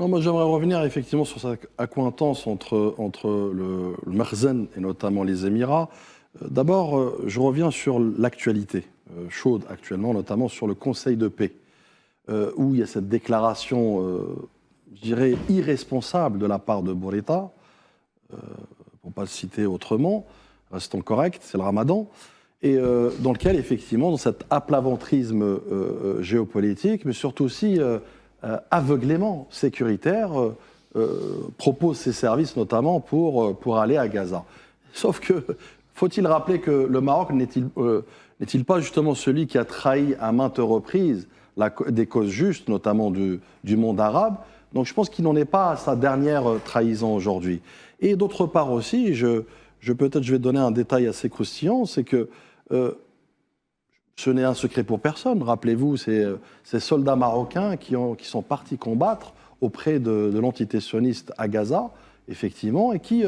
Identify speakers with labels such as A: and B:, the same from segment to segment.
A: Non, moi j'aimerais revenir effectivement sur cette accointance entre le Makhzen et notamment les Émirats. D'abord, je reviens sur l'actualité chaude actuellement, notamment sur le Conseil de paix, où il y a cette déclaration, je dirais, irresponsable de la part de Bourita, pour ne pas le citer autrement, restons corrects, c'est le Ramadan, et dans lequel, effectivement, dans cet aplaventrisme géopolitique, mais surtout aussi aveuglément sécuritaire, propose ses services notamment pour aller à Gaza. Sauf que, faut-il rappeler que le Maroc n'est-il pas justement celui qui a trahi à maintes reprises des causes justes, notamment du monde arabe? Donc je pense qu'il n'en est pas à sa dernière trahison aujourd'hui. Et d'autre part aussi, peut-être je vais donner un détail assez croustillant, c'est que ce n'est un secret pour personne. Rappelez-vous, ces soldats marocains qui sont partis combattre auprès de l'entité sioniste à Gaza, effectivement, et qui,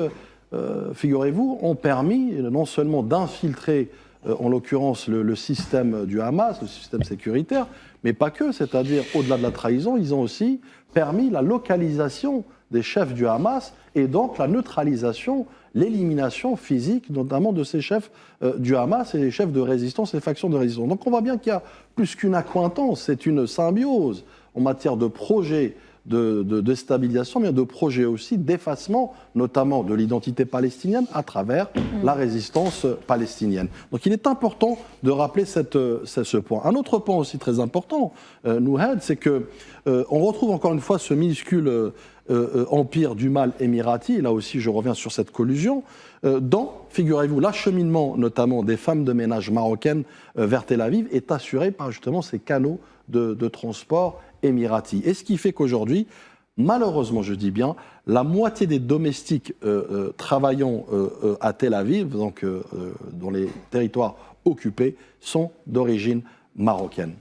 A: figurez-vous, ont permis non seulement d'infiltrer, en l'occurrence, le système du Hamas, le système sécuritaire, mais pas que, c'est-à-dire, au-delà de la trahison, ils ont aussi permis la localisation des chefs du Hamas et donc la neutralisation, l'élimination physique, notamment de ces chefs du Hamas et les chefs de résistance, les factions de résistance. Donc on voit bien qu'il y a plus qu'une accointance, c'est une symbiose en matière de projets de déstabilisation, mais de projets aussi d'effacement, notamment de l'identité palestinienne à travers la résistance palestinienne. Donc il est important de rappeler ce point. Un autre point aussi très important, Nouhed, c'est que on retrouve encore une fois ce minuscule empire du mal émirati, là aussi je reviens sur cette collusion, dans, figurez-vous, l'acheminement notamment des femmes de ménage marocaines vers Tel Aviv est assuré par justement ces canaux de transport émirati. Et ce qui fait qu'aujourd'hui, malheureusement je dis bien, la moitié des domestiques travaillant à Tel Aviv, donc dans les territoires occupés, sont d'origine marocaine.